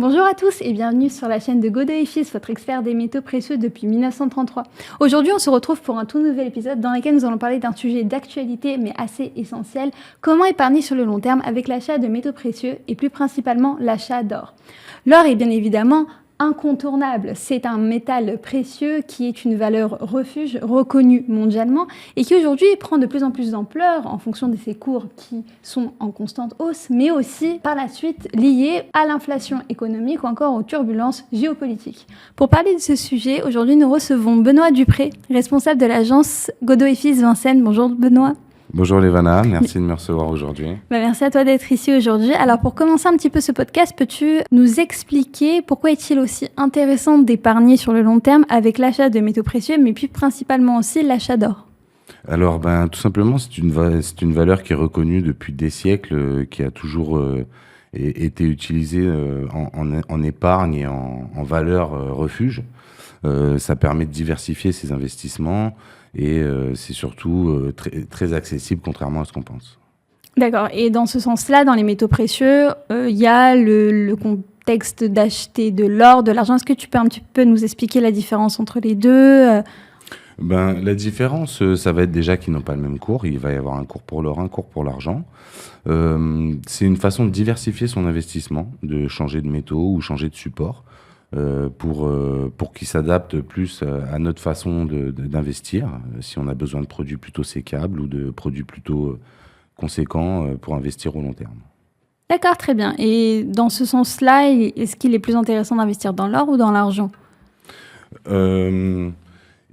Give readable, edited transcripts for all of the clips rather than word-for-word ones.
Bonjour à tous et bienvenue sur la chaîne de Godot & Fils, votre expert des métaux précieux depuis 1933. Aujourd'hui, on se retrouve pour un tout nouvel épisode dans lequel nous allons parler d'un sujet d'actualité mais assez essentiel, comment épargner sur le long terme avec l'achat de métaux précieux et plus principalement l'achat d'or. L'or est bien évidemment incontournable. C'est un métal précieux qui est une valeur refuge reconnue mondialement et qui aujourd'hui prend de plus en plus d'ampleur en fonction de ses cours qui sont en constante hausse, mais aussi par la suite liés à l'inflation économique ou encore aux turbulences géopolitiques. Pour parler de ce sujet, aujourd'hui nous recevons Benoît Dupré, responsable de l'agence Godot & Fils Vincennes. Bonjour Benoît. Bonjour Lévana, merci de me recevoir aujourd'hui. Merci à toi d'être ici aujourd'hui. Alors pour commencer un petit peu ce podcast, peux-tu nous expliquer pourquoi est-il aussi intéressant d'épargner sur le long terme avec l'achat de métaux précieux, mais puis principalement aussi l'achat d'or? Alors tout simplement, c'est une valeur qui est reconnue depuis des siècles, qui a toujours été utilisée en épargne et en valeur refuge. Ça permet de diversifier ses investissements et c'est surtout très accessible contrairement à ce qu'on pense. D'accord. Et dans ce sens-là, dans les métaux précieux, il y a le contexte d'acheter de l'or, de l'argent. Est-ce que tu peux un petit peu nous expliquer la différence entre les deux? La différence, ça va être déjà qu'ils n'ont pas le même cours. Il va y avoir un cours pour l'or, un cours pour l'argent. C'est une façon de diversifier son investissement, de changer de métaux ou changer de support. Pour qu'ils s'adaptent plus à notre façon d'investir, si on a besoin de produits plutôt sécables ou de produits plutôt conséquents pour investir au long terme. D'accord, très bien. Et dans ce sens-là, est-ce qu'il est plus intéressant d'investir dans l'or ou dans l'argent?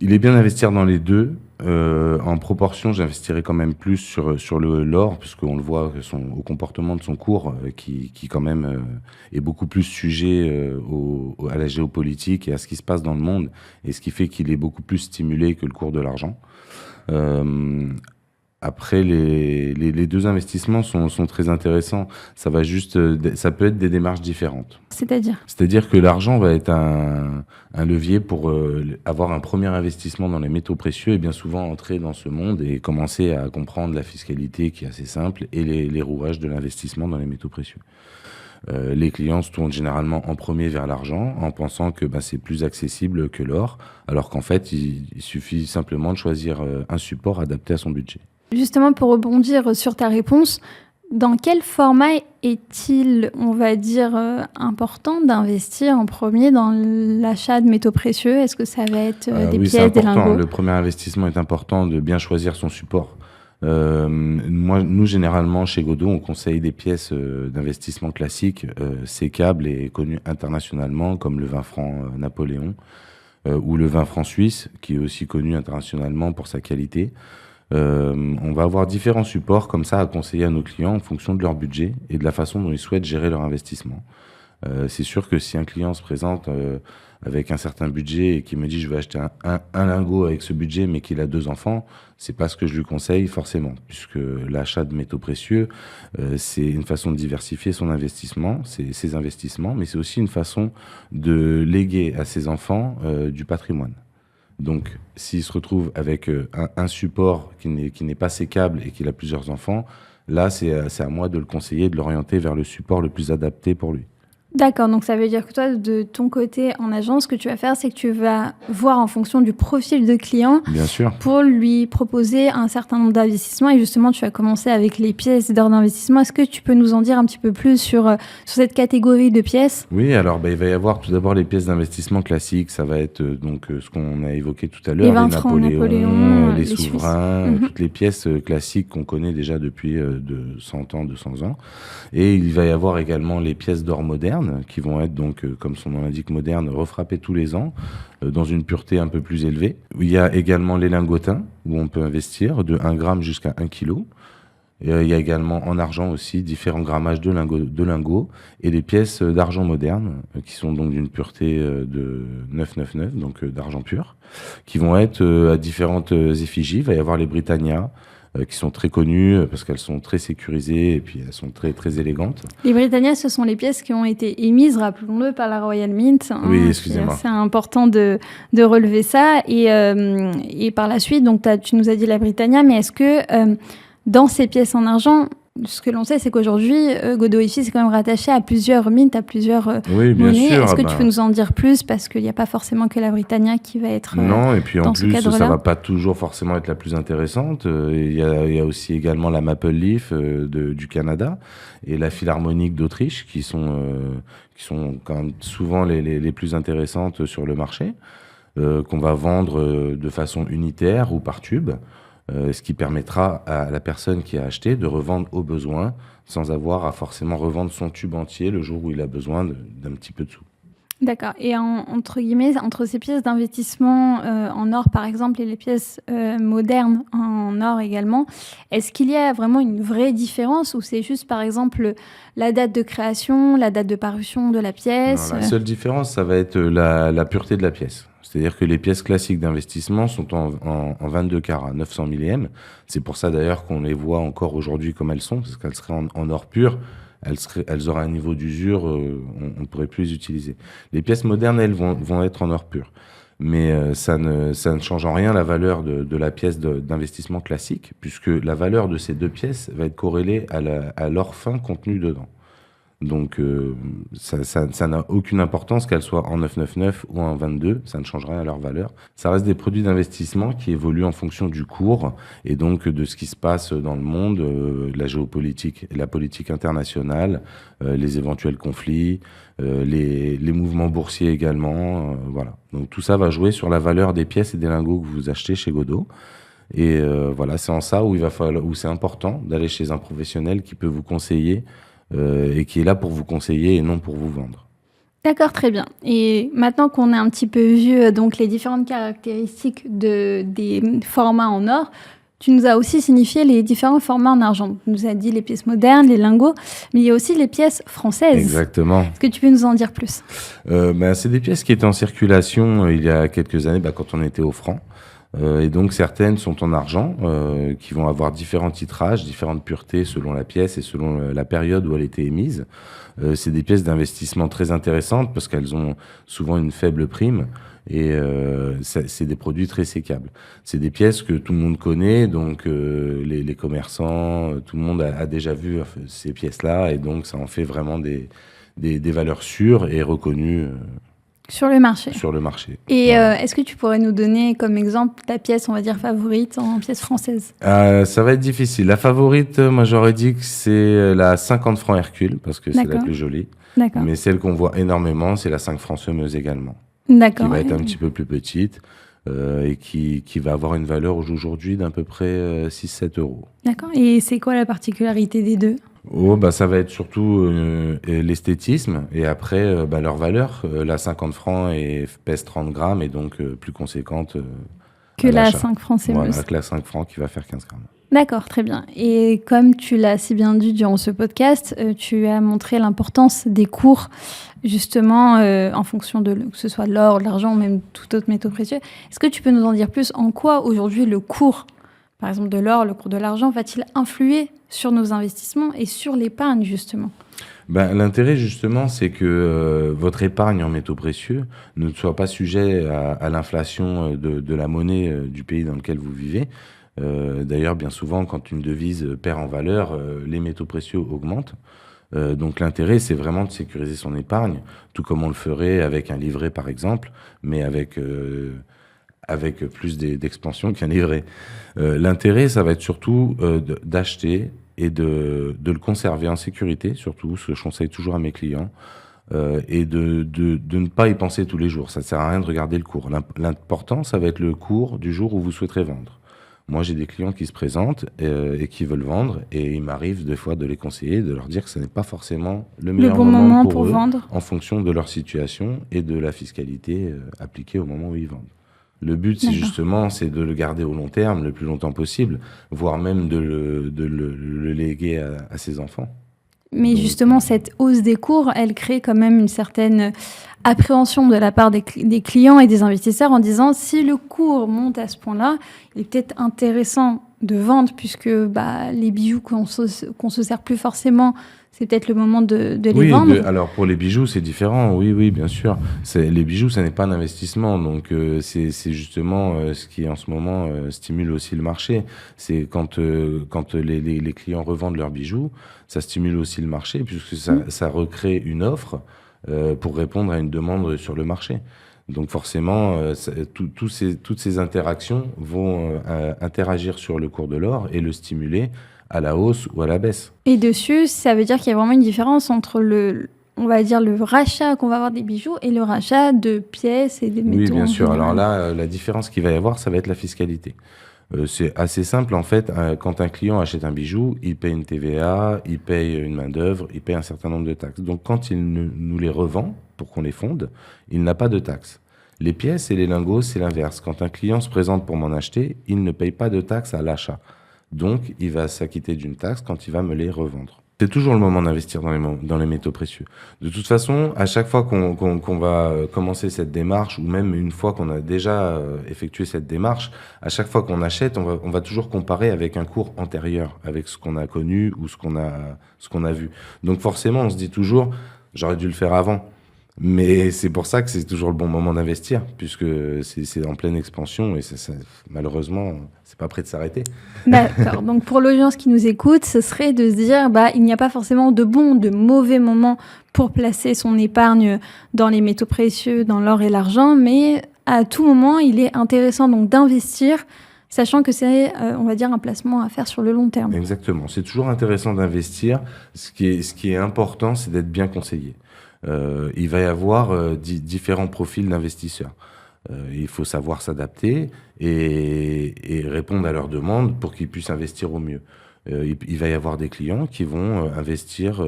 Il est bien d'investir dans les deux. En proportion, j'investirais quand même plus sur l'or, puisqu'on le voit au comportement de son cours, qui quand même est beaucoup plus sujet à la géopolitique et à ce qui se passe dans le monde, et ce qui fait qu'il est beaucoup plus stimulé que le cours de l'argent. Après, les deux investissements sont très intéressants. Ça peut être des démarches différentes. C'est-à-dire que l'argent va être un levier pour avoir un premier investissement dans les métaux précieux et bien souvent entrer dans ce monde et commencer à comprendre la fiscalité qui est assez simple et les rouages de l'investissement dans les métaux précieux. Les clients se tournent généralement en premier vers l'argent en pensant que c'est plus accessible que l'or, alors qu'en fait, il suffit simplement de choisir un support adapté à son budget. Justement, pour rebondir sur ta réponse, dans quel format est-il, on va dire, important d'investir en premier dans l'achat de métaux précieux? Est-ce que ça va être des pièces, des lingots? Le premier investissement est important de bien choisir son support. Nous, généralement, chez Godot, on conseille des pièces d'investissement classiques, sécables et connues internationalement, comme le 20 francs Napoléon ou le 20 francs suisse, qui est aussi connu internationalement pour sa qualité. On va avoir différents supports comme ça à conseiller à nos clients en fonction de leur budget et de la façon dont ils souhaitent gérer leur investissement. C'est sûr que si un client se présente avec un certain budget et qui me dit je vais acheter un lingot avec ce budget mais qu'il a 2 enfants, c'est pas ce que je lui conseille forcément, puisque l'achat de métaux précieux, c'est une façon de diversifier son investissement, ses investissements, mais c'est aussi une façon de léguer à ses enfants du patrimoine. Donc, s'il se retrouve avec un support qui n'est pas sécable et qu'il a plusieurs enfants, là, c'est à moi de le conseiller, de l'orienter vers le support le plus adapté pour lui. D'accord, donc ça veut dire que toi, de ton côté en agence, ce que tu vas faire, c'est que tu vas voir en fonction du profil de client. Bien sûr. Pour lui proposer un certain nombre d'investissements. Et justement, tu vas commencer avec les pièces d'or d'investissement. Est-ce que tu peux nous en dire un petit peu plus sur cette catégorie de pièces? Oui, alors il va y avoir tout d'abord les pièces d'investissement classiques. Ça va être ce qu'on a évoqué tout à l'heure, les Napoléon, les souverains, toutes les pièces classiques qu'on connaît déjà depuis de 100 ans, 200 ans. Et il va y avoir également les pièces d'or modernes, qui vont être donc, comme son nom l'indique, modernes, refrappées tous les ans, dans une pureté un peu plus élevée. Il y a également les lingotins, où on peut investir de 1 gramme jusqu'à 1 kilo. Il y a également en argent aussi différents grammages de lingots et les pièces d'argent moderne, qui sont donc d'une pureté de 999, donc d'argent pur, qui vont être à différentes effigies. Il va y avoir les Britannia, qui sont très connues parce qu'elles sont très sécurisées et puis elles sont très, très élégantes. Les Britannia, ce sont les pièces qui ont été émises, rappelons-le, par la Royal Mint. Oui, excusez-moi. C'est important de relever ça. Et par la suite, donc tu nous as dit la Britannia, mais est-ce que dans ces pièces en argent, ce que l'on sait, c'est qu'aujourd'hui, Godot Ifis est quand même rattaché à plusieurs mints, à plusieurs Oui, bien monnaies. sûr. Est-ce que tu peux nous en dire plus? Parce qu'il n'y a pas forcément que la Britannia qui va être Non, et puis en dans ce plus, cadre-là. ça va pas toujours forcément être la plus intéressante. Il y a aussi également la Maple Leaf du Canada et la Philharmonique d'Autriche qui sont quand même souvent les plus intéressantes sur le marché, qu'on va vendre de façon unitaire ou par tube, ce qui permettra à la personne qui a acheté de revendre au besoin sans avoir à forcément revendre son tube entier le jour où il a besoin d'un petit peu de sous. D'accord. Et entre guillemets, entre ces pièces d'investissement en or, par exemple, et les pièces modernes en or également, est-ce qu'il y a vraiment une vraie différence ou c'est juste, par exemple, la date de création, la date de parution de la pièce? Non, la seule différence, ça va être la pureté de la pièce. C'est-à-dire que les pièces classiques d'investissement sont en 22 carats, 900 milliem. C'est pour ça d'ailleurs qu'on les voit encore aujourd'hui comme elles sont, parce qu'elles seraient en or pur. Elles auraient un niveau d'usure, on ne pourrait plus les utiliser. Les pièces modernes, elles, vont être en or pur. Mais ça ne change en rien la valeur de la pièce d'investissement classique, puisque la valeur de ces deux pièces va être corrélée à l'or fin contenu dedans. Donc ça n'a aucune importance qu'elles soient en 999 ou en 22, ça ne change rien à leur valeur. Ça reste des produits d'investissement qui évoluent en fonction du cours et donc de ce qui se passe dans le monde, la géopolitique, la politique internationale, les éventuels conflits, les mouvements boursiers également. Voilà. Donc tout ça va jouer sur la valeur des pièces et des lingots que vous achetez chez Godot. Et voilà, c'est en ça où c'est important d'aller chez un professionnel qui peut vous conseiller et qui est là pour vous conseiller et non pour vous vendre. D'accord, très bien. Et maintenant qu'on a un petit peu vu donc les différentes caractéristiques des formats en or, tu nous as aussi signifié les différents formats en argent. Tu nous as dit les pièces modernes, les lingots, mais il y a aussi les pièces françaises. Exactement. Est-ce que tu peux nous en dire plus? C'est des pièces qui étaient en circulation il y a quelques années, quand on était au franc. Et donc certaines sont en argent, qui vont avoir différents titrages, différentes puretés selon la pièce et selon la période où elle était émise. C'est des pièces d'investissement très intéressantes parce qu'elles ont souvent une faible prime et c'est des produits très sécables. C'est des pièces que tout le monde connaît, donc les commerçants, tout le monde a déjà vu ces pièces-là et donc ça en fait vraiment des valeurs sûres et reconnues. Sur le marché. Sur le marché. Et est-ce que tu pourrais nous donner comme exemple ta pièce, on va dire, favorite en pièce française? Ça va être difficile. La favorite, moi j'aurais dit que c'est la 50 francs Hercule, parce que c'est la plus jolie. D'accord. Mais celle qu'on voit énormément, c'est la 5 francs semeuse également. D'accord. Qui va être un petit peu plus petite et qui va avoir une valeur aujourd'hui d'à peu près 6-7 euros. D'accord. Et c'est quoi la particularité des deux? Ça va être surtout l'esthétisme et après leur valeur. La 50 francs pèse 30 grammes et donc plus conséquente que la 5 francs semeuse. Voilà, que la 5 francs qui va faire 15 grammes. D'accord, très bien. Et comme tu l'as si bien dit durant ce podcast, tu as montré l'importance des cours, justement, en fonction que ce soit de l'or, de l'argent ou même tout autre métaux précieux. Est-ce que tu peux nous en dire plus? En quoi, aujourd'hui, le cours, par exemple de l'or, le cours de l'argent, va-t-il influer sur nos investissements et sur l'épargne, justement? L'intérêt, justement, c'est que votre épargne en métaux précieux ne soit pas sujet à l'inflation de la monnaie du pays dans lequel vous vivez. D'ailleurs, bien souvent, quand une devise perd en valeur, les métaux précieux augmentent. Donc l'intérêt, c'est vraiment de sécuriser son épargne, tout comme on le ferait avec un livret, par exemple, mais avec plus d'expansion qu'un livret. L'intérêt, ça va être surtout d'acheter et de le conserver en sécurité, surtout, ce que je conseille toujours à mes clients, et de ne pas y penser tous les jours. Ça ne sert à rien de regarder le cours. L'important, ça va être le cours du jour où vous souhaiterez vendre. Moi, j'ai des clients qui se présentent et qui veulent vendre, et il m'arrive des fois de les conseiller, de leur dire que ce n'est pas forcément le meilleur moment pour eux, vendre, en fonction de leur situation et de la fiscalité appliquée au moment où ils vendent. Le but, c'est de le garder au long terme, le plus longtemps possible, voire même de le léguer à ses enfants. Mais justement, cette hausse des cours, elle crée quand même une certaine appréhension de la part des clients et des investisseurs en disant si le cours monte à ce point-là, il est peut-être intéressant de vente, puisque les bijoux qu'on se sert plus forcément, c'est peut-être le moment de les vendre. Alors pour les bijoux, c'est différent. Oui, bien sûr. Les bijoux, ça n'est pas un investissement. Donc c'est justement ce qui en ce moment stimule aussi le marché. C'est quand les clients revendent leurs bijoux, ça stimule aussi le marché puisque ça recrée une offre pour répondre à une demande sur le marché. Donc forcément, toutes ces interactions vont interagir sur le cours de l'or et le stimuler à la hausse ou à la baisse. Et dessus, ça veut dire qu'il y a vraiment une différence entre on va dire le rachat qu'on va avoir des bijoux et le rachat de pièces et des métaux. Oui, bien sûr. Alors là, la différence qu'il va y avoir, ça va être la fiscalité. C'est assez simple en fait. Quand un client achète un bijou, il paye une TVA, il paye une main-d'œuvre, il paye un certain nombre de taxes. Donc quand il nous les revend pour qu'on les fonde, il n'a pas de taxes. Les pièces et les lingots, c'est l'inverse. Quand un client se présente pour m'en acheter, il ne paye pas de taxes à l'achat. Donc, il va s'acquitter d'une taxe quand il va me les revendre. C'est toujours le moment d'investir dans les métaux précieux. De toute façon, à chaque fois qu'on va commencer cette démarche, ou même une fois qu'on a déjà effectué cette démarche, à chaque fois qu'on achète, on va toujours comparer avec un cours antérieur, avec ce qu'on a connu ou ce qu'on a vu. Donc forcément, on se dit toujours, j'aurais dû le faire avant. Mais c'est pour ça que c'est toujours le bon moment d'investir, puisque c'est en pleine expansion et malheureusement, c'est pas prêt de s'arrêter. D'accord. Donc pour l'audience qui nous écoute, ce serait de se dire, il n'y a pas forcément de bons, de mauvais moments pour placer son épargne dans les métaux précieux, dans l'or et l'argent, mais à tout moment, il est intéressant donc d'investir, sachant que c'est, on va dire, un placement à faire sur le long terme. Exactement. C'est toujours intéressant d'investir. Ce qui est important, c'est d'être bien conseillé. Il va y avoir différents profils d'investisseurs. Il faut savoir s'adapter et répondre à leurs demandes pour qu'ils puissent investir au mieux. Il va y avoir des clients qui vont investir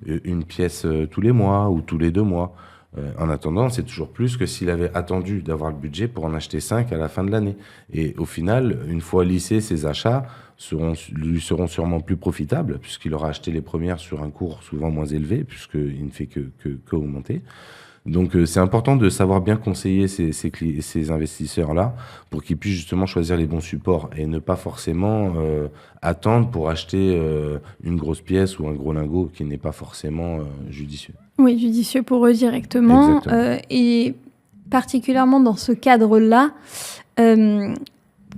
une pièce tous les mois ou tous les 2 mois. En attendant, c'est toujours plus que s'il avait attendu d'avoir le budget pour en acheter 5 à la fin de l'année. Et au final, une fois lissés, ses achats lui seront sûrement plus profitables, puisqu'il aura acheté les premières sur un cours souvent moins élevé, puisqu'il ne fait que augmenter. Donc c'est important de savoir bien conseiller ces investisseurs-là pour qu'ils puissent justement choisir les bons supports et ne pas forcément attendre pour acheter une grosse pièce ou un gros lingot qui n'est pas forcément judicieux. Oui, judicieux pour eux directement. Et particulièrement dans ce cadre-là,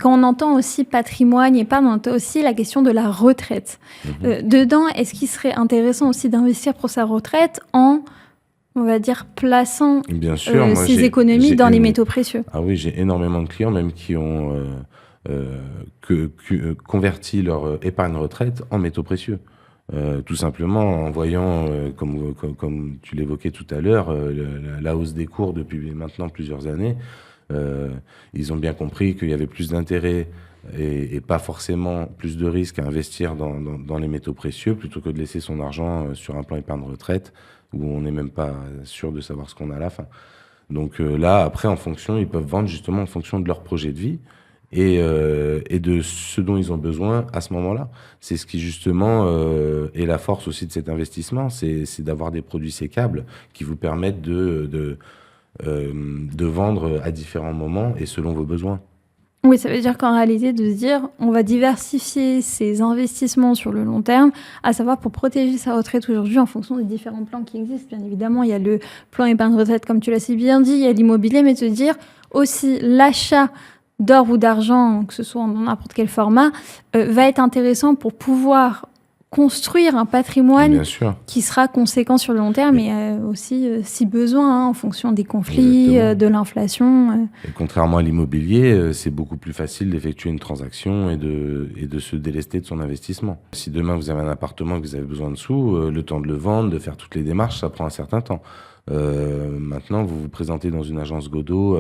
quand on entend aussi patrimoine et on entend aussi la question de la retraite. Dedans, est-ce qu'il serait intéressant aussi d'investir pour sa retraite en, on va dire, plaçant ses économies dans les métaux précieux? Ah oui, j'ai énormément de clients même qui ont converti leur épargne retraite en métaux précieux. Tout simplement en voyant, comme tu l'évoquais tout à l'heure, la hausse des cours depuis maintenant plusieurs années. Ils ont bien compris qu'il y avait plus d'intérêt et pas forcément plus de risques à investir dans les métaux précieux plutôt que de laisser son argent sur un plan épargne retraite où on n'est même pas sûr de savoir ce qu'on a à la fin. Donc là, après, en fonction, ils peuvent vendre justement en fonction de leur projet de vie et de ce dont ils ont besoin à ce moment-là. C'est ce qui justement est la force aussi de cet investissement, c'est d'avoir des produits sécables qui vous permettent de vendre à différents moments et selon vos besoins. Oui, ça veut dire qu'en réalité, de se dire, on va diversifier ses investissements sur le long terme, à savoir pour protéger sa retraite aujourd'hui en fonction des différents plans qui existent. Bien évidemment, il y a le plan épargne retraite, comme tu l'as si bien dit, il y a l'immobilier, mais de se dire aussi l'achat d'or ou d'argent, que ce soit dans n'importe quel format, va être intéressant pour pouvoir construire un patrimoine qui sera conséquent sur le long terme et aussi, si besoin, en fonction des conflits, de l'inflation. Et contrairement à l'immobilier, c'est beaucoup plus facile d'effectuer une transaction et de se délester de son investissement. Si demain vous avez un appartement et que vous avez besoin de sous, le temps de le vendre, de faire toutes les démarches, ça prend un certain temps. Maintenant, vous vous présentez dans une agence Godot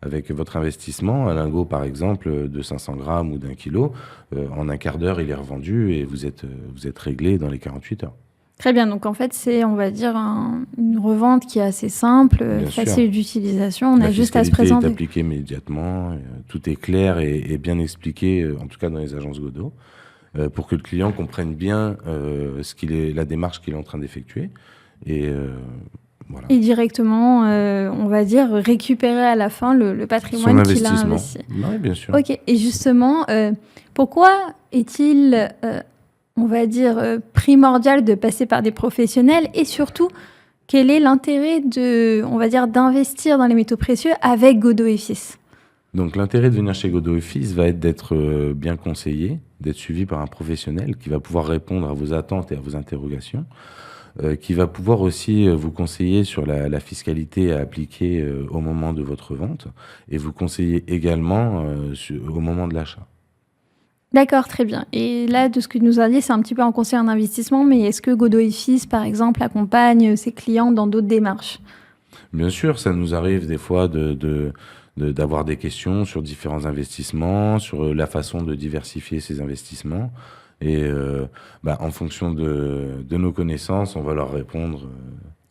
avec votre investissement, un lingot par exemple de 500 grammes ou d'1 kilo, en un quart d'heure il est revendu et vous êtes réglé dans les 48 heures. Très bien, donc en fait c'est, on va dire, une revente qui est assez simple, facile d'utilisation, on a juste à se présenter. La fiscalité est appliquée immédiatement, tout est clair et bien expliqué, en tout cas dans les agences Godot, pour que le client comprenne bien la démarche qu'il est en train d'effectuer. Et Voilà. Et directement, on va dire, récupérer à la fin le patrimoine qu'il a investi. Oui, bien sûr. Ok, et justement, pourquoi est-il, on va dire, primordial de passer par des professionnels et surtout, quel est l'intérêt on va dire, d'investir dans les métaux précieux avec Godot & Fils? Donc l'intérêt de venir chez Godot & Fils va être d'être bien conseillé, d'être suivi par un professionnel qui va pouvoir répondre à vos attentes et à vos interrogations, qui va pouvoir aussi vous conseiller sur la fiscalité à appliquer au moment de votre vente et vous conseiller également au moment de l'achat. D'accord, très bien. Et là, de ce que tu nous as dit, c'est un petit peu un conseil en investissement, mais est-ce que Godot & Fils, par exemple, accompagne ses clients dans d'autres démarches? Bien sûr, ça nous arrive des fois d'avoir des questions sur différents investissements, sur la façon de diversifier ces investissements. Et en fonction de nos connaissances, on va leur répondre.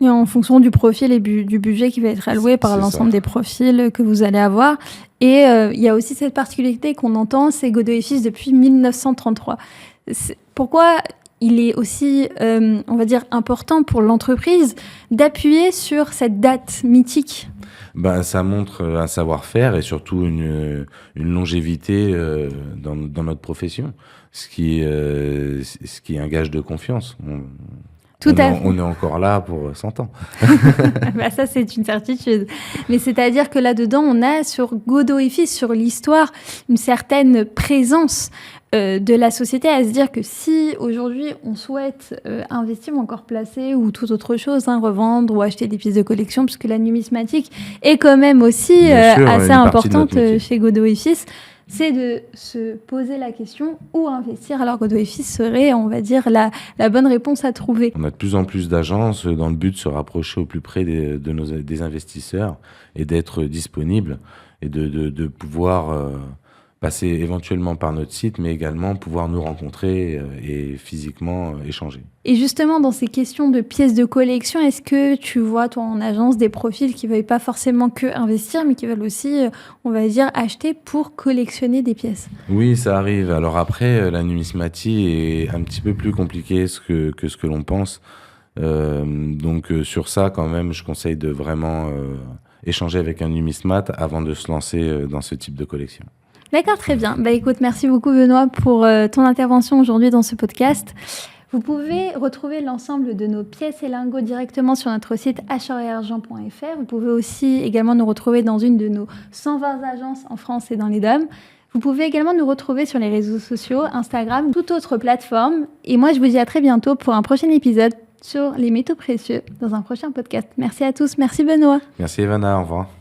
Et en fonction du profil et du budget qui va être alloué par l'ensemble des profils que vous allez avoir. Et il y a aussi cette particularité qu'on entend, c'est Godot & Fils depuis 1933. Pourquoi il est aussi, on va dire, important pour l'entreprise d'appuyer sur cette date mythique? Ça montre un savoir-faire et surtout une longévité dans notre profession, ce qui est un gage de confiance. On est encore là pour 100 ans. Ça, c'est une certitude. Mais c'est-à-dire que là-dedans, on a sur Godot & Fils, sur l'histoire, une certaine présence de la société à se dire que si aujourd'hui on souhaite investir ou encore placer ou toute autre chose, revendre ou acheter des pièces de collection, puisque la numismatique est quand même aussi assez importante chez Godot & Fils, c'est de se poser la question où investir. Alors Godot & Fils serait, on va dire, la bonne réponse à trouver. On a de plus en plus d'agences dans le but de se rapprocher au plus près des investisseurs et d'être disponible et de pouvoir passer éventuellement par notre site, mais également pouvoir nous rencontrer et physiquement échanger. Et justement, dans ces questions de pièces de collection, est-ce que tu vois, toi, en agence, des profils qui ne veulent pas forcément que investir, mais qui veulent aussi, on va dire, acheter pour collectionner des pièces? Oui, ça arrive. Alors après, la numismatie est un petit peu plus compliquée que ce que l'on pense. Donc sur ça, quand même, je conseille de vraiment échanger avec un numismate avant de se lancer dans ce type de collection. D'accord, très bien. Écoute, merci beaucoup Benoît pour ton intervention aujourd'hui dans ce podcast. Vous pouvez retrouver l'ensemble de nos pièces et lingots directement sur notre site achetetargent.fr. Vous pouvez aussi également nous retrouver dans une de nos 120 agences en France et dans les DOM. Vous pouvez également nous retrouver sur les réseaux sociaux, Instagram, toute autre plateforme. Et moi, je vous dis à très bientôt pour un prochain épisode sur les métaux précieux dans un prochain podcast. Merci à tous. Merci Benoît. Merci Ivana. Au revoir.